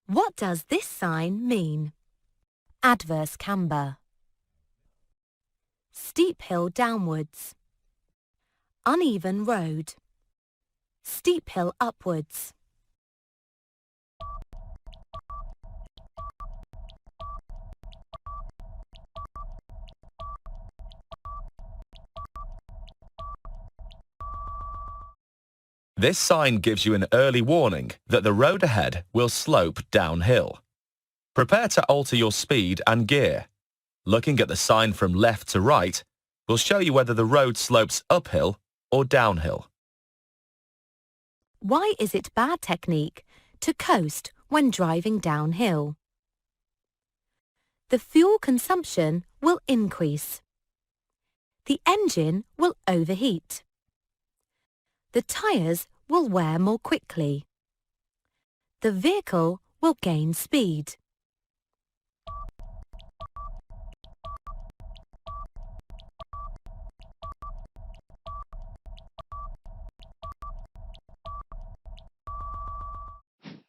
What does this sign mean? Adverse camber. Steep hill downwards. Uneven road. Steep hill upwards. This sign gives you an early warning that the road ahead will slope downhill. Prepare to alter your speed and gear. Looking at the sign from left to right will show you whether the road slopes uphill or downhill. Why is it bad technique to coast when driving downhill? The fuel consumption will increase. The engine will overheat. The tyres will wear more quickly. The vehicle will gain speed.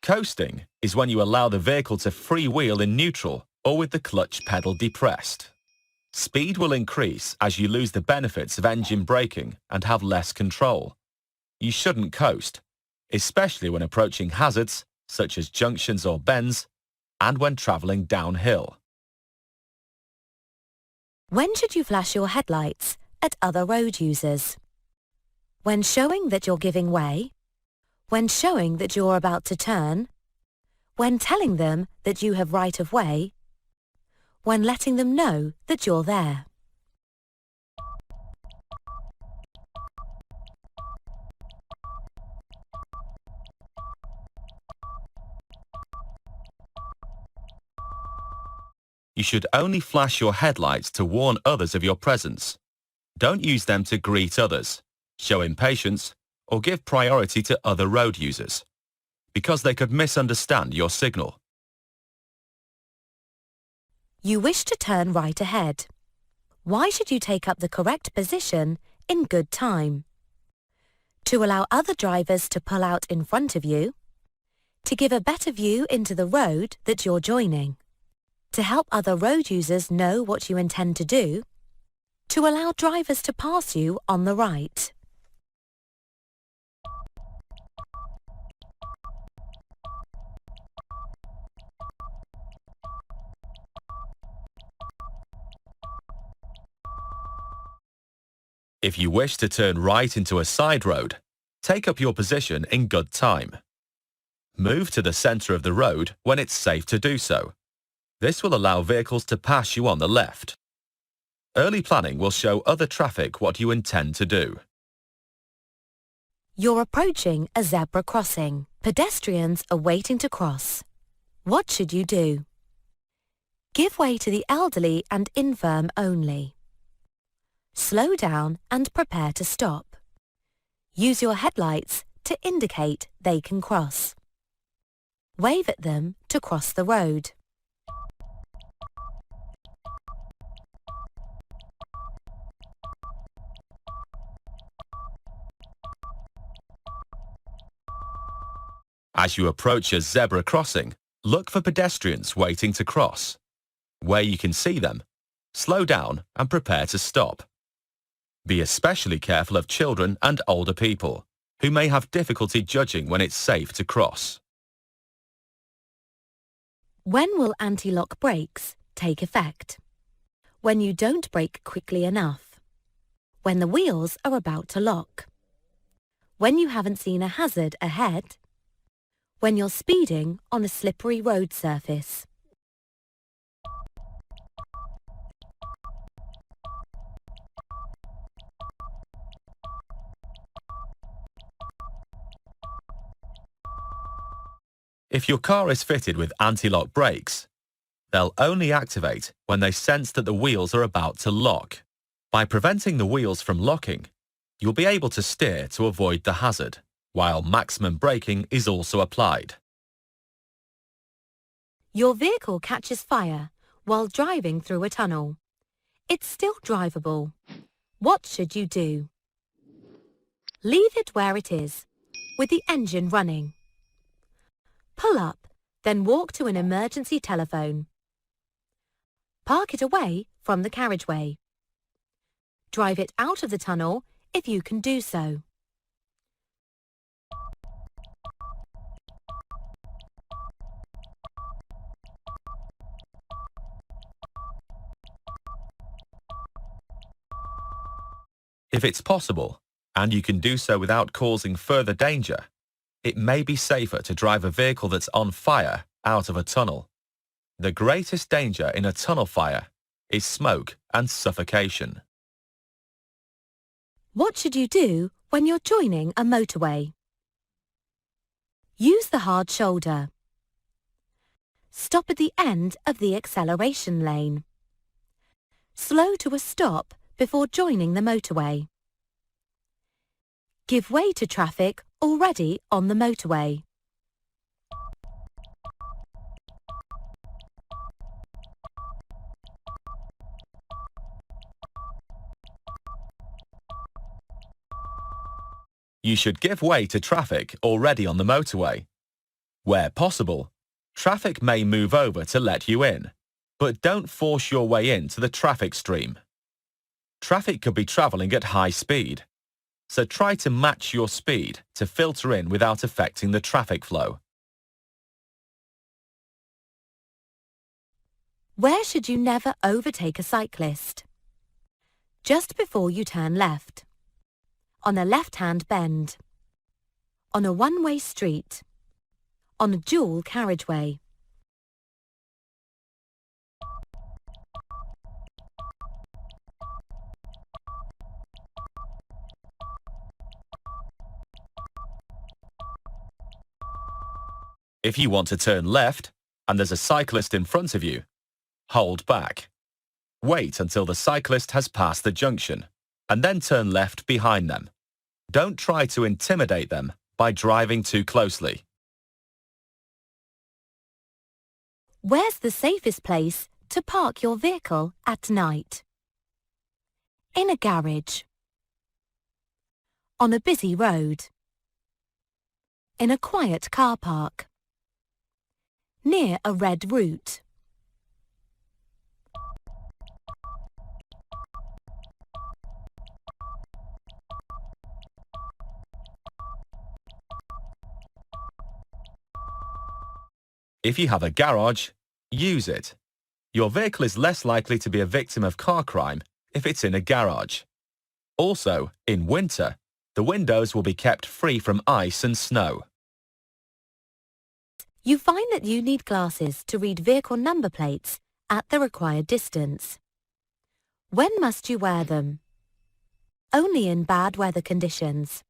Coasting is when you allow the vehicle to freewheel in neutral or with the clutch pedal depressed. Speed will increase as you lose the benefits of engine braking and have less control. You shouldn't coast, especially when approaching hazards such as junctions or bends and when travelling downhill. When should you flash your headlights at other road users? When showing that you're giving way, when showing that you're about to turn, when telling them that you have right of way, when letting them know that you're there. You should only flash your headlights to warn others of your presence. Don't use them to greet others, show impatience, or give priority to other road users, because they could misunderstand your signal. You wish to turn right ahead. Why should you take up the correct position in good time? To allow other drivers to pull out in front of you, to give a better view into the road that you're joining, to help other road users know what you intend to do, to allow drivers to pass you on the right. If you wish to turn right into a side road, take up your position in good time. Move to the centre of the road when it's safe to do so. This will allow vehicles to pass you on the left. Early planning will show other traffic what you intend to do. You're approaching a zebra crossing. Pedestrians are waiting to cross. What should you do? Give way to the elderly and infirm only. Slow down and prepare to stop. Use your headlights to indicate they can cross. Wave at them to cross the road. As you approach a zebra crossing, look for pedestrians waiting to cross. Where you can see them, slow down and prepare to stop. Be especially careful of children and older people, who may have difficulty judging when it's safe to cross. When will anti-lock brakes take effect? When you don't brake quickly enough. When the wheels are about to lock. When you haven't seen a hazard ahead. When you're speeding on a slippery road surface. If your car is fitted with anti-lock brakes, they'll only activate when they sense that the wheels are about to lock. By preventing the wheels from locking, you'll be able to steer to avoid the hazard, while maximum braking is also applied. Your vehicle catches fire while driving through a tunnel. It's still drivable. What should you do? Leave it where it is, with the engine running. Pull up Then walk to an emergency telephone. Park it away from the carriageway. Drive it out of the tunnel if you can do so. If it's possible, and you can do so without causing further danger, it may be safer to drive a vehicle that's on fire out of a tunnel. The greatest danger in a tunnel fire is smoke and suffocation. What should you do when you're joining a motorway? Use the hard shoulder. Stop at the end of the acceleration lane. Slow to a stop before joining the motorway. Give way to traffic already on the motorway. You should give way to traffic already on the motorway. Where possible, traffic may move over to let you in, but don't force your way into the traffic stream. Traffic could be travelling at high speed, so try to match your speed to filter in without affecting the traffic flow. Where should you never overtake a cyclist? Just before you turn left. On a left-hand bend. On a one-way street. On a dual carriageway. If you want to turn left and there's a cyclist in front of you, hold back. Wait until the cyclist has passed the junction and then turn left behind them. Don't try to intimidate them by driving too closely. Where's the safest place to park your vehicle at night? In a garage. On a busy road. In a quiet car park. Near a red route. If you have a garage, use it. Your vehicle is less likely to be a victim of car crime if it's in a garage. Also, in winter, the windows will be kept free from ice and snow. You find that you need glasses to read vehicle number plates at the required distance. When must you wear them? Only in bad weather conditions.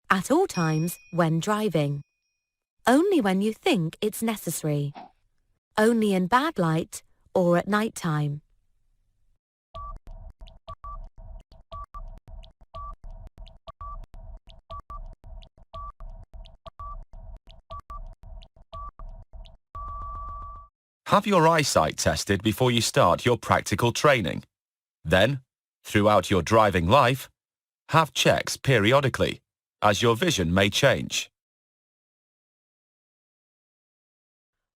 At all times when driving. Only when you think it's necessary. Only in bad light or at night time. Have your eyesight tested before you start your practical training. Then, throughout your driving life, have checks periodically, as your vision may change.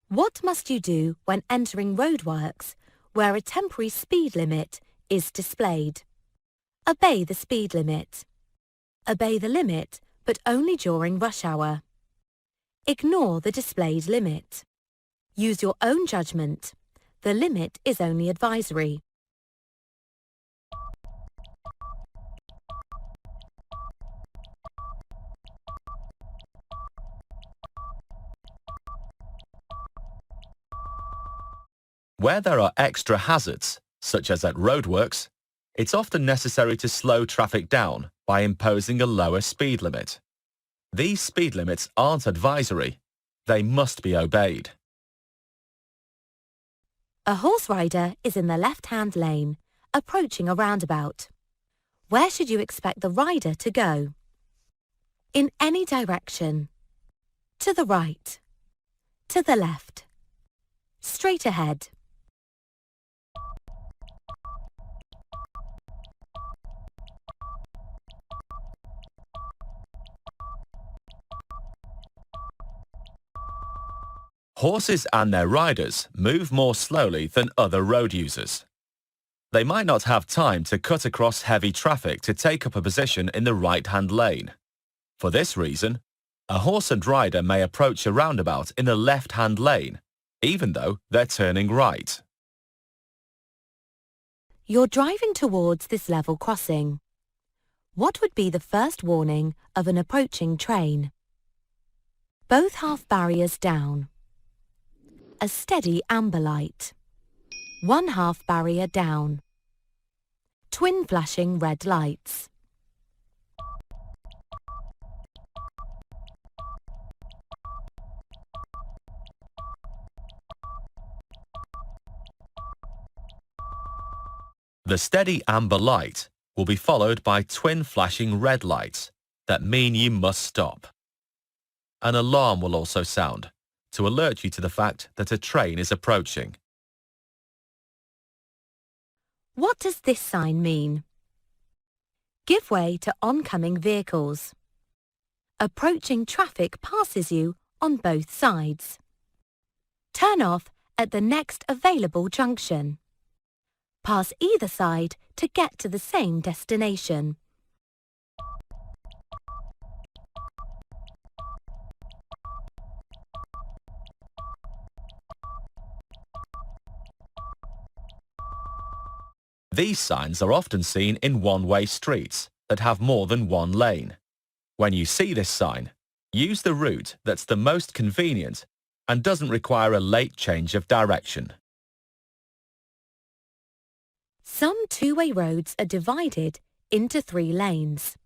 What must you do when entering roadworks where a temporary speed limit is displayed? Obey the speed limit. Obey the limit, but only during rush hour. Ignore the displayed limit. Use your own judgment. The limit is only advisory. Where there are extra hazards, such as at roadworks, it's often necessary to slow traffic down by imposing a lower speed limit. These speed limits aren't advisory. They must be obeyed. A horse rider is in the left-hand lane, approaching a roundabout. Where should you expect the rider to go? In any direction. To the right. To the left. Straight ahead. Horses and their riders move more slowly than other road users. They might not have time to cut across heavy traffic to take up a position in the right-hand lane. For this reason, a horse and rider may approach a roundabout in the left-hand lane, even though they're turning right. You're driving towards this level crossing. What would be the first warning of an approaching train? Both half barriers down. A steady amber light. One half barrier down. Twin flashing red lights. The steady amber light will be followed by twin flashing red lights that mean you must stop. An alarm will also sound to alert you to the fact that a train is approaching. What does this sign mean? Give way to oncoming vehicles. Approaching traffic passes you on both sides. Turn off at the next available junction. Pass either side to get to the same destination. These signs are often seen in one-way streets that have more than one lane. When you see this sign, use the route that's the most convenient and doesn't require a late change of direction. Some two-way roads are divided into 3 lanes.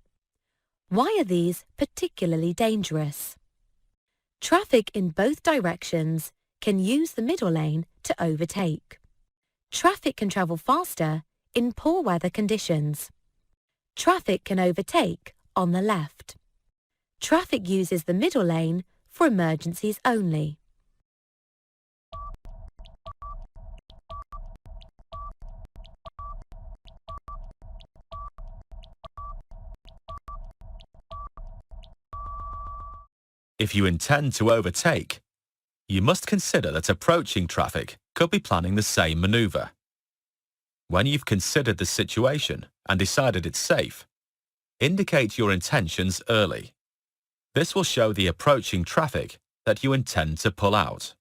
Why are these particularly dangerous? Traffic in both directions can use the middle lane to overtake. Traffic can travel faster in poor weather conditions. Traffic can overtake on the left. Traffic uses the middle lane for emergencies only. If you intend to overtake, you must consider that approaching traffic could be planning the same maneuver. When you've considered the situation and decided it's safe, indicate your intentions early. This will show the approaching traffic that you intend to pull out.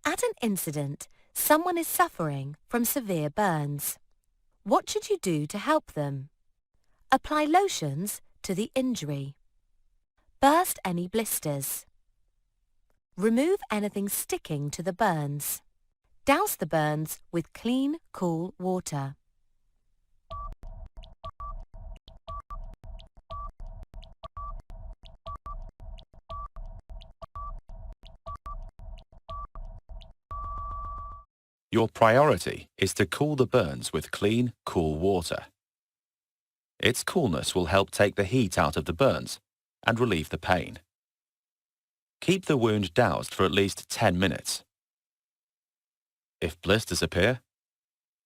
At an incident, someone is suffering from severe burns. What should you do to help them? Apply lotions to the injury. Burst any blisters. Remove anything sticking to the burns. Douse the burns with clean, cool water. Your priority is to cool the burns with clean, cool water. Its coolness will help take the heat out of the burns and relieve the pain. Keep the wound doused for at least 10 minutes. If blisters appear,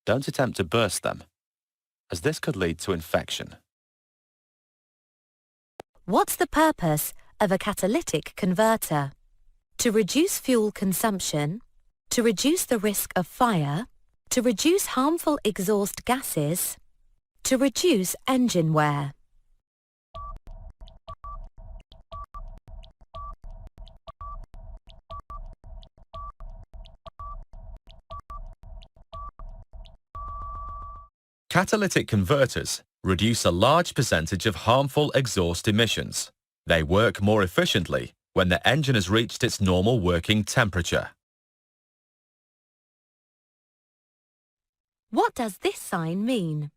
don't attempt to burst them, as this could lead to infection. What's the purpose of a catalytic converter? To reduce fuel consumption, to reduce the risk of fire, to reduce harmful exhaust gases, to reduce engine wear. Catalytic converters reduce a large percentage of harmful exhaust emissions. They work more efficiently when the engine has reached its normal working temperature. What does this sign mean?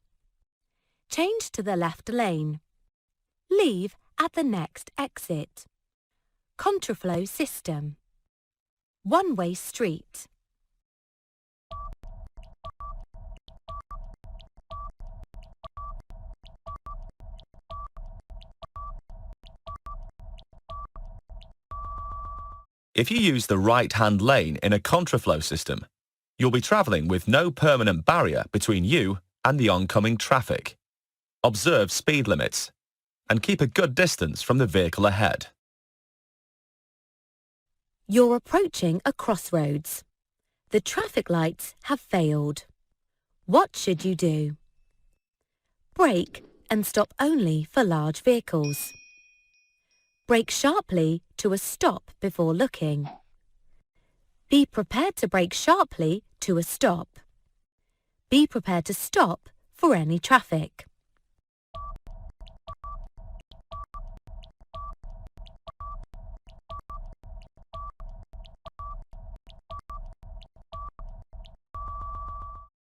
Change to the left lane. Leave at the next exit. Contraflow system. One-way street. If you use the right-hand lane in a contraflow system, you'll be travelling with no permanent barrier between you and the oncoming traffic. Observe speed limits and keep a good distance from the vehicle ahead. You're approaching a crossroads. The traffic lights have failed. What should you do? Brake and stop only for large vehicles. Brake sharply to a stop before looking. Be prepared to brake sharply to a stop. Be prepared to stop for any traffic.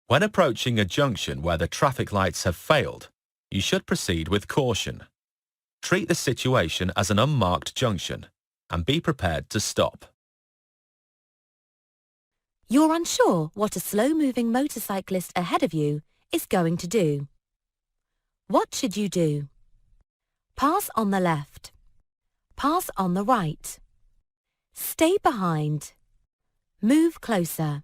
When approaching a junction where the traffic lights have failed, you should proceed with caution. Treat the situation as an unmarked junction and be prepared to stop. You're unsure what a slow-moving motorcyclist ahead of you is going to do. What should you do? Pass on the left. Pass on the right. Stay behind. Move closer.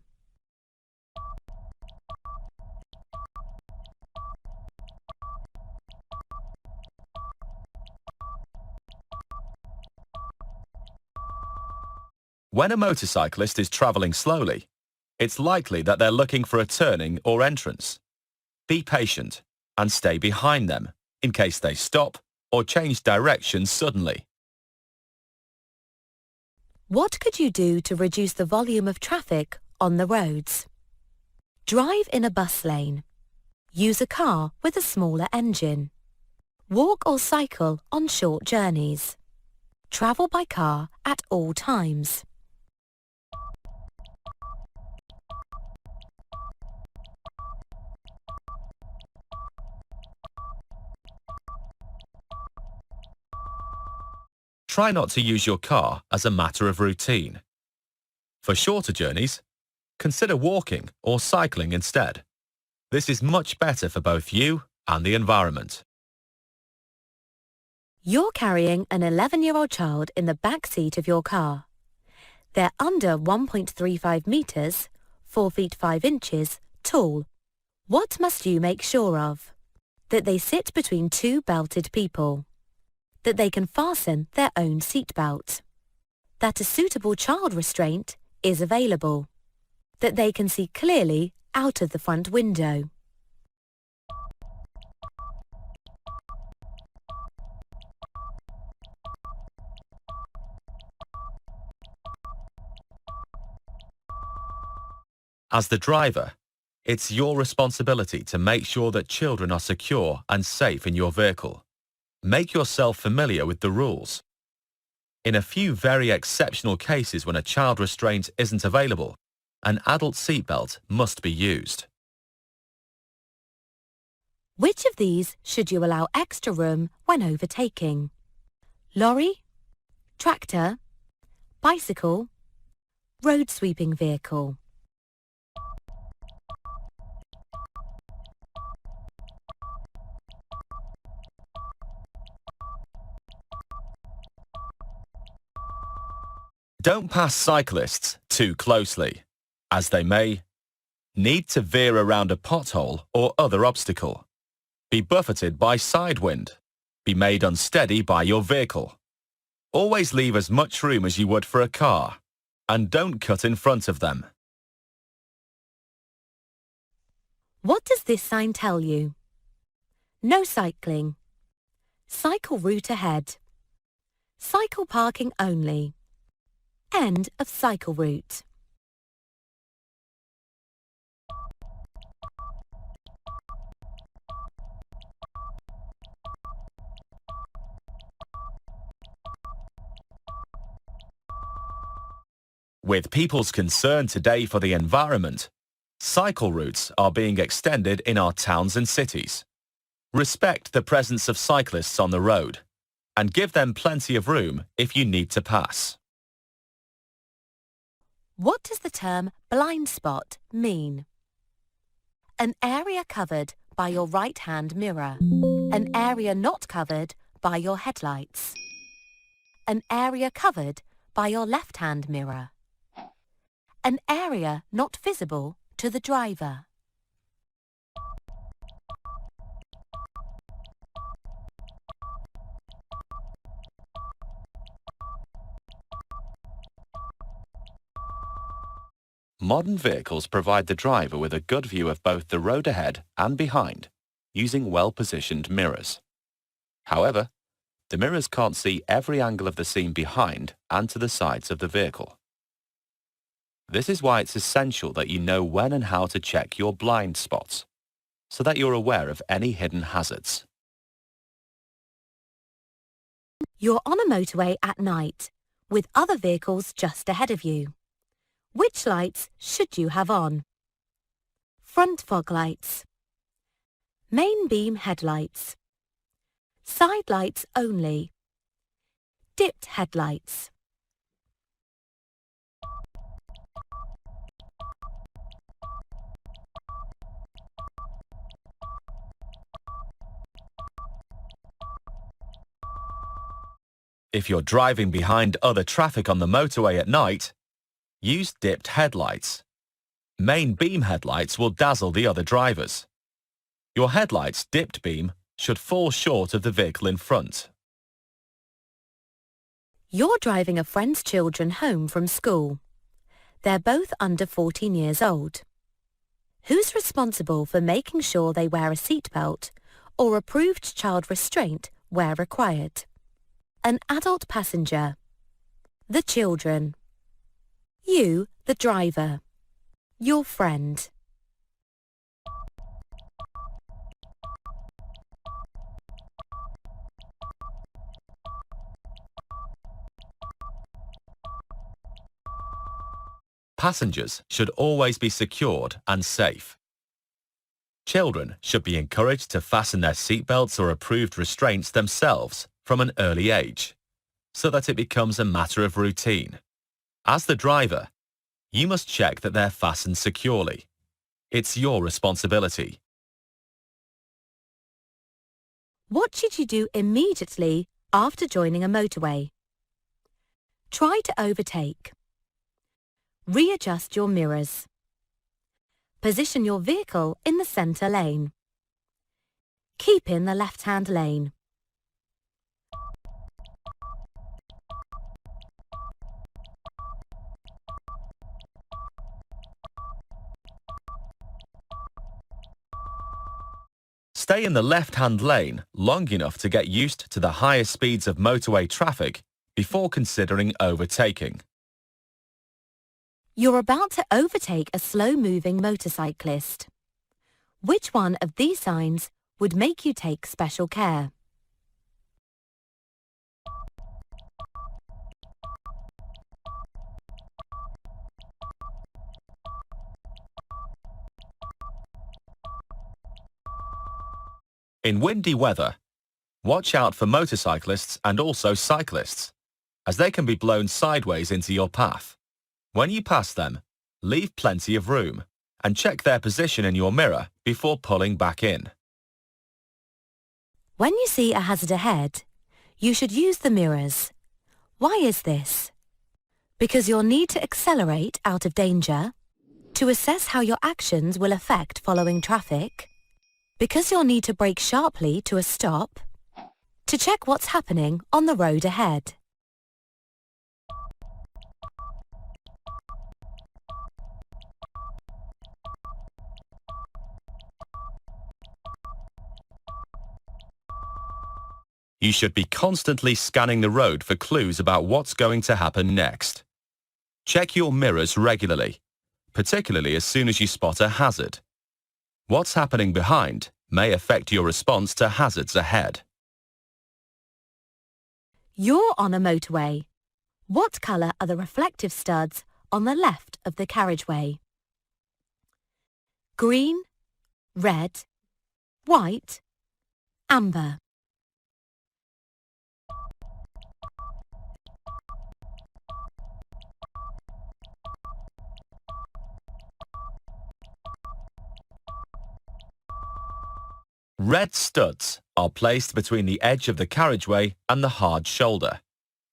When a motorcyclist is travelling slowly, it's likely that they're looking for a turning or entrance. Be patient and stay behind them in case they stop or change direction suddenly. What could you do to reduce the volume of traffic on the roads? Drive in a bus lane. Use a car with a smaller engine. Walk or cycle on short journeys. Travel by car at all times. Try not to use your car as a matter of routine. For shorter journeys, consider walking or cycling instead. This is much better for both you and the environment. You're carrying an 11-year-old child in the back seat of your car. They're under 1.35 metres, 4 feet 5 inches, tall. What must you make sure of? That they sit between two belted people. That they can fasten their own seatbelt. That a suitable child restraint is available. That they can see clearly out of the front window. As the driver, it's your responsibility to make sure that children are secure and safe in your vehicle. Make yourself familiar with the rules. In a few very exceptional cases when a child restraint isn't available, an adult seatbelt must be used. Which of these should you allow extra room when overtaking? Lorry, tractor, bicycle, road sweeping vehicle. Don't pass cyclists too closely, as they may need to veer around a pothole or other obstacle, be buffeted by side wind, be made unsteady by your vehicle. Always leave as much room as you would for a car, and don't cut in front of them. What does this sign tell you? No cycling. Cycle route ahead. Cycle parking only. End of cycle route. With people's concern today for the environment, cycle routes are being extended in our towns and cities. Respect the presence of cyclists on the road, and give them plenty of room if you need to pass. What does the term blind spot mean? An area covered by your right-hand mirror. An area not covered by your headlights. An area covered by your left-hand mirror. An area not visible to the driver. Modern vehicles provide the driver with a good view of both the road ahead and behind, using well-positioned mirrors. However, the mirrors can't see every angle of the scene behind and to the sides of the vehicle. This is why it's essential that you know when and how to check your blind spots, so that you're aware of any hidden hazards. You're on a motorway at night, with other vehicles just ahead of you. Which lights should you have on? Front fog lights, main beam headlights, side lights only, dipped headlights. If you're driving behind other traffic on the motorway at night, use dipped headlights. Main beam headlights will dazzle the other drivers. Your headlight's dipped beam should fall short of the vehicle in front. You're driving a friend's children home from school. They're both under 14 years old. Who's responsible for making sure they wear a seatbelt or approved child restraint where required? An adult passenger. The children. You, the driver. Your friend. Passengers should always be secured and safe. Children should be encouraged to fasten their seatbelts or approved restraints themselves from an early age, so that it becomes a matter of routine. As the driver, you must check that they're fastened securely. It's your responsibility. What should you do immediately after joining a motorway? Try to overtake. Readjust your mirrors. Position your vehicle in the centre lane. Keep in the left-hand lane. Stay in the left-hand lane long enough to get used to the higher speeds of motorway traffic before considering overtaking. You're about to overtake a slow-moving motorcyclist. Which one of these signs would make you take special care? In windy weather, watch out for motorcyclists and also cyclists, as they can be blown sideways into your path. When you pass them, leave plenty of room and check their position in your mirror before pulling back in. When you see a hazard ahead, you should use the mirrors. Why is this? Because you'll need to accelerate out of danger, to assess how your actions will affect following traffic, because you'll need to brake sharply to a stop, to check what's happening on the road ahead. You should be constantly scanning the road for clues about what's going to happen next. Check your mirrors regularly, particularly as soon as you spot a hazard. What's happening behind may affect your response to hazards ahead. You're on a motorway. What colour are the reflective studs on the left of the carriageway? Green, red, white, amber. Red studs are placed between the edge of the carriageway and the hard shoulder.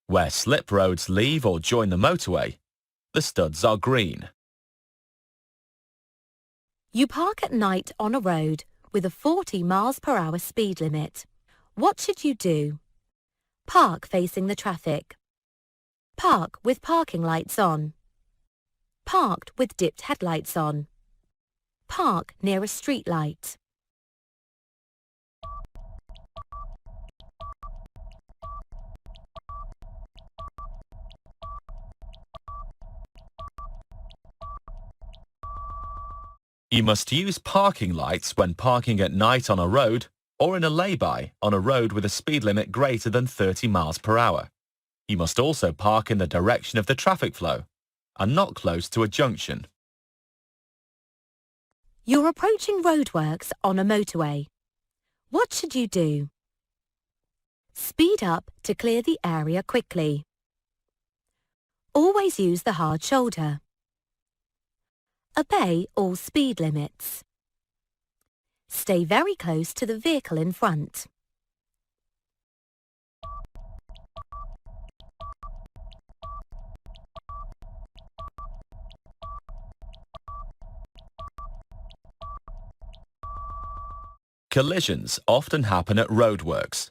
Where slip roads leave or join the motorway, the studs are green. You park at night on a road with a 40 miles per hour speed limit. What should you do? Park facing the traffic. Park with parking lights on. Parked with dipped headlights on. Park near a street light. You must use parking lights when parking at night on a road or in a lay-by on a road with a speed limit greater than 30 miles per hour. You must also park in the direction of the traffic flow and not close to a junction. You're approaching roadworks on a motorway. What should you do? Speed up to clear the area quickly. Always use the hard shoulder. Obey all speed limits. Stay very close to the vehicle in front. Collisions often happen at roadworks.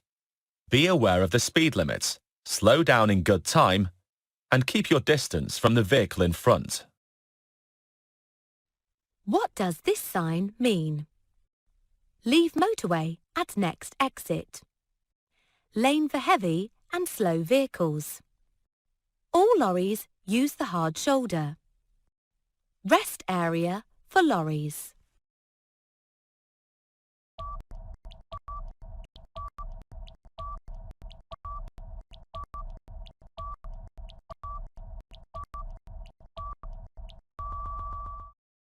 Be aware of the speed limits, slow down in good time, and keep your distance from the vehicle in front. What does this sign mean? Leave motorway at next exit. Lane for heavy and slow vehicles. All lorries use the hard shoulder. Rest area for lorries.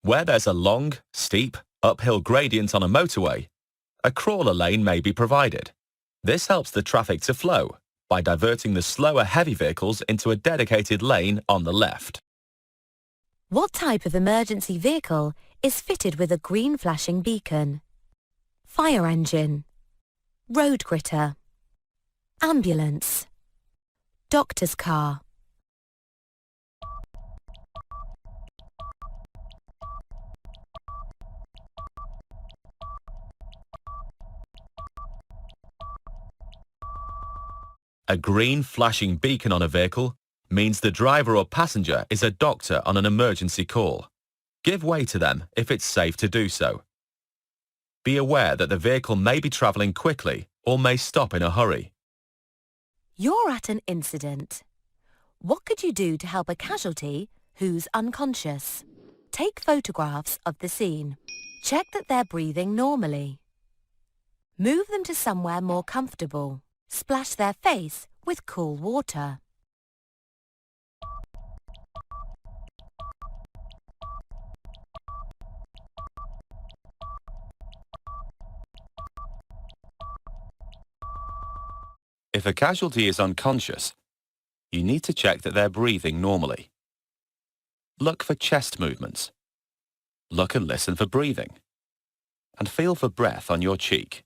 Where there's a long, steep, uphill gradient on a motorway, a crawler lane may be provided. This helps the traffic to flow by diverting the slower heavy vehicles into a dedicated lane on the left. What type of emergency vehicle is fitted with a green flashing beacon? Fire engine. Road critter. Ambulance. Doctor's car. A green flashing beacon on a vehicle means the driver or passenger is a doctor on an emergency call. Give way to them if it's safe to do so. Be aware that the vehicle may be travelling quickly or may stop in a hurry. You're at an incident. What could you do to help a casualty who's unconscious? Take photographs of the scene. Check that they're breathing normally. Move them to somewhere more comfortable. Splash their face with cool water. If a casualty is unconscious, you need to check that they're breathing normally. Look for chest movements. Look and listen for breathing. And feel for breath on your cheek.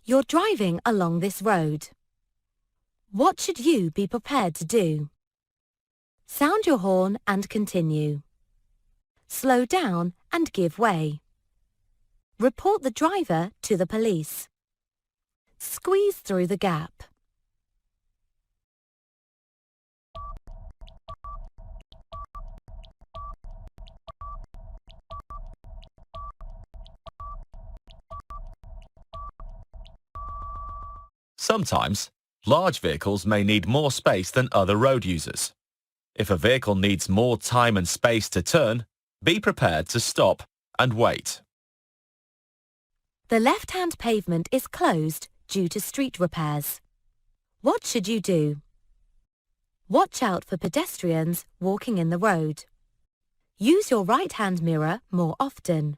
You're driving along this road. What should you be prepared to do? Sound your horn and continue. Slow down and give way. Report the driver to the police. Squeeze through the gap. Sometimes, large vehicles may need more space than other road users. If a vehicle needs more time and space to turn, be prepared to stop and wait. The left-hand pavement is closed due to street repairs. What should you do? Watch out for pedestrians walking in the road. Use your right-hand mirror more often.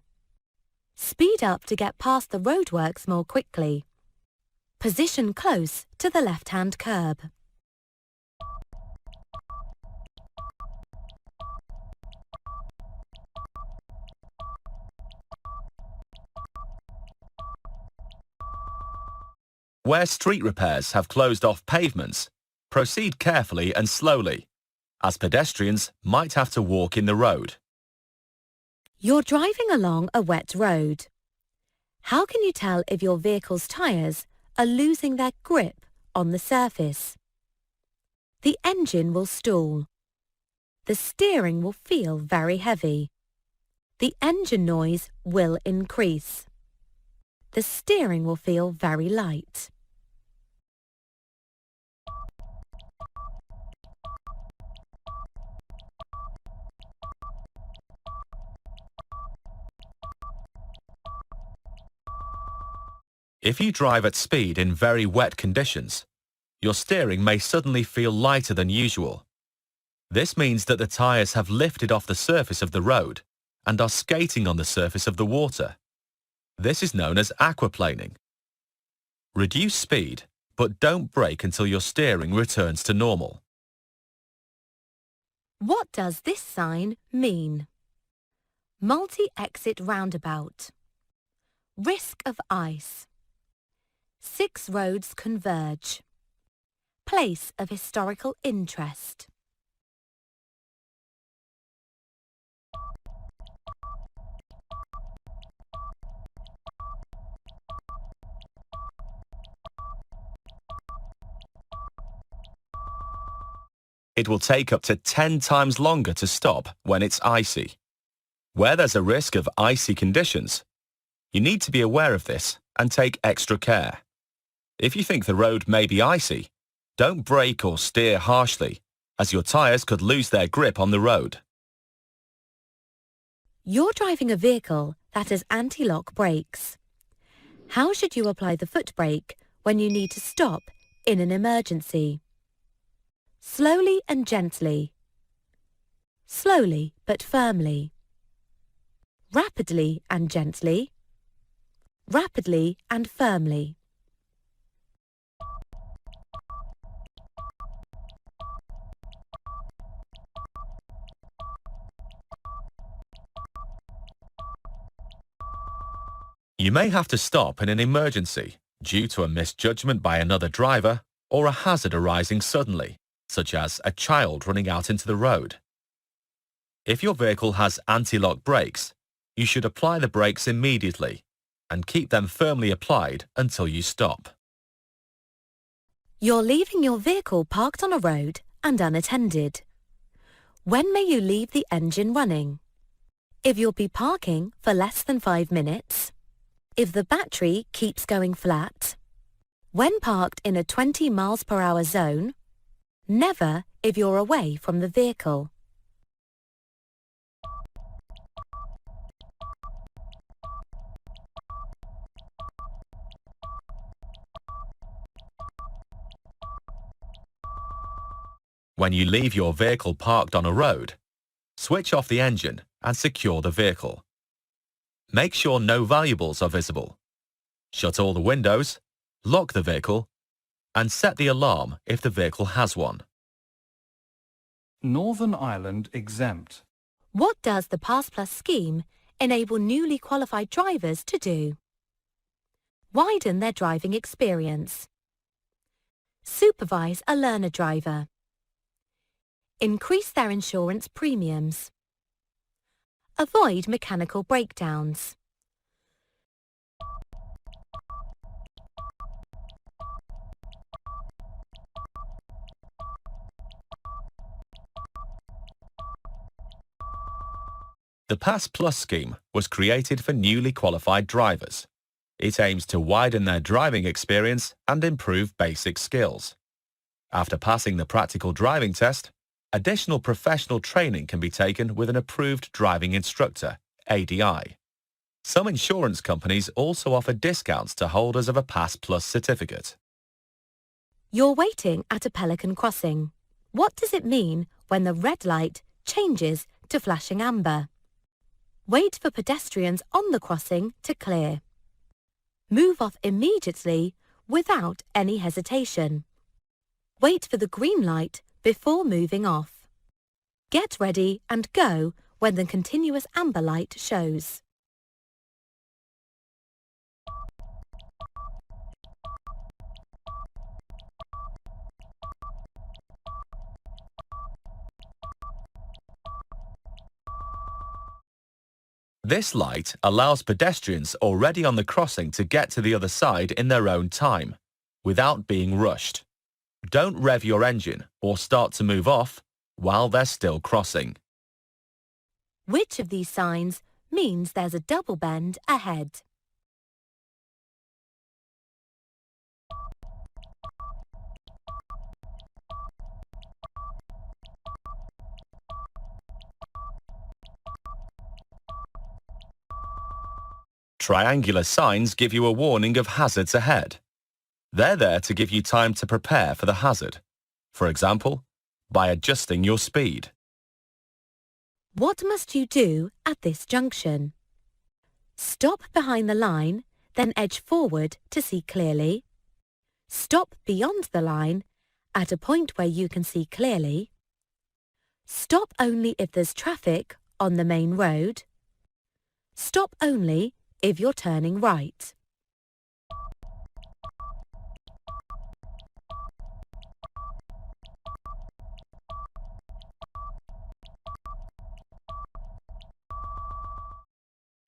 Speed up to get past the roadworks more quickly. Position close to the left-hand curb. Where street repairs have closed off pavements, proceed carefully and slowly, as pedestrians might have to walk in the road. You're driving along a wet road. How can you tell if your vehicle's tyres are losing their grip on the surface? The engine will stall. the steering will feel very heavy. The engine noise will increase. The steering will feel very light. If you drive at speed in very wet conditions, your steering may suddenly feel lighter than usual. This means that the tyres have lifted off the surface of the road and are skating on the surface of the water. This is known as aquaplaning. Reduce speed, but don't brake until your steering returns to normal. What does this sign mean? Multi-exit roundabout. Risk of ice. 6 roads converge. Place of historical interest. It will take up to 10 times longer to stop when it's icy. Where there's a risk of icy conditions, you need to be aware of this and take extra care. If you think the road may be icy, don't brake or steer harshly, as your tyres could lose their grip on the road. You're driving a vehicle that has anti-lock brakes. How should you apply the foot brake when you need to stop in an emergency? Slowly and gently. Slowly but firmly. Rapidly and gently. Rapidly and firmly. You may have to stop in an emergency due to a misjudgment by another driver or a hazard arising suddenly, such as a child running out into the road. If your vehicle has anti-lock brakes, you should apply the brakes immediately and keep them firmly applied until you stop. You're leaving your vehicle parked on a road and unattended. When may you leave the engine running? If you'll be parking for less than 5 minutes. If the battery keeps going flat. When parked in a 20 miles per hour zone. Never if you're away from the vehicle. When you leave your vehicle parked on a road, switch off the engine and secure the vehicle. Make sure no valuables are visible. Shut all the windows, lock the vehicle, and set the alarm if the vehicle has one. Northern Ireland exempt. What does the Pass Plus scheme enable newly qualified drivers to do? Widen their driving experience. Supervise a learner driver. Increase their insurance premiums. Avoid mechanical breakdowns. The Pass Plus scheme was created for newly qualified drivers. It aims to widen their driving experience and improve basic skills. After passing the practical driving test, additional professional training can be taken with an approved driving instructor, ADI. Some insurance companies also offer discounts to holders of a Pass Plus certificate. You're waiting at a Pelican crossing. What does it mean when the red light changes to flashing amber? Wait for pedestrians on the crossing to clear. Move off immediately without any hesitation. Wait for the green light before moving off. Get ready and go when the continuous amber light shows. This light allows pedestrians already on the crossing to get to the other side in their own time, without being rushed. Don't rev your engine or start to move off while they're still crossing. Which of these signs means there's a double bend ahead? Triangular signs give you a warning of hazards ahead. They're there to give you time to prepare for the hazard. For example, by adjusting your speed. What must you do at this junction? Stop behind the line, then edge forward to see clearly. Stop beyond the line, at a point where you can see clearly. Stop only if there's traffic on the main road. Stop only if you're turning right.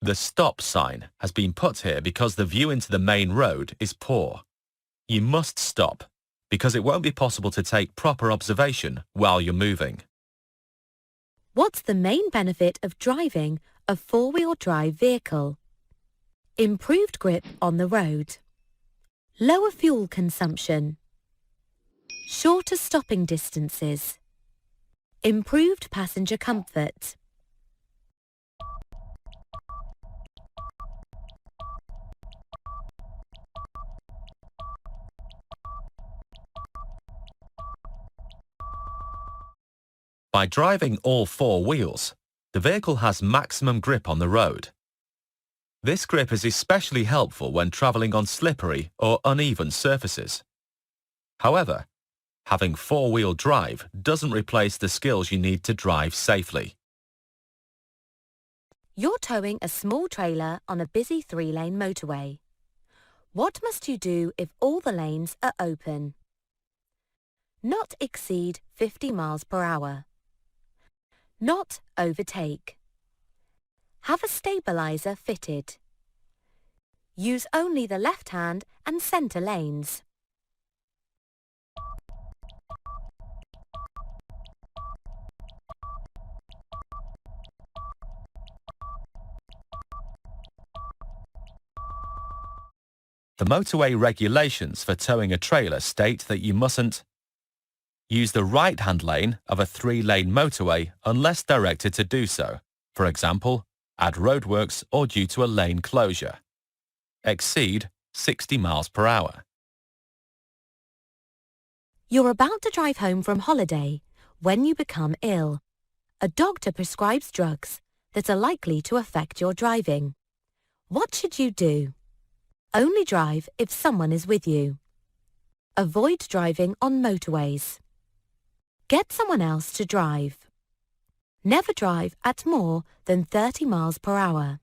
The stop sign has been put here because the view into the main road is poor. You must stop because it won't be possible to take proper observation while you're moving. What's the main benefit of driving a four-wheel drive vehicle? Improved grip on the road. Lower fuel consumption. Shorter stopping distances. Improved passenger comfort. By driving all four wheels, the vehicle has maximum grip on the road. This grip is especially helpful when travelling on slippery or uneven surfaces. However, having four-wheel drive doesn't replace the skills you need to drive safely. You're towing a small trailer on a busy three-lane motorway. What must you do if all the lanes are open? Not exceed 50 miles per hour. Not overtake. Have a stabilizer fitted. Use only the left hand and centre lanes. The motorway regulations for towing a trailer state that you mustn't use the right-hand lane of a three-lane motorway unless directed to do so, for example, at roadworks or due to a lane closure. Exceed 60 miles per hour. You're about to drive home from holiday when you become ill. A doctor prescribes drugs that are likely to affect your driving. What should you do? Only drive if someone is with you. Avoid driving on motorways. Get someone else to drive. Never drive at more than 30 miles per hour.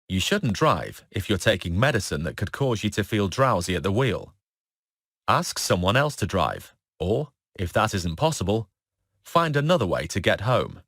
You shouldn't drive if you're taking medicine that could cause you to feel drowsy at the wheel. Ask someone else to drive, or, if that isn't possible, find another way to get home.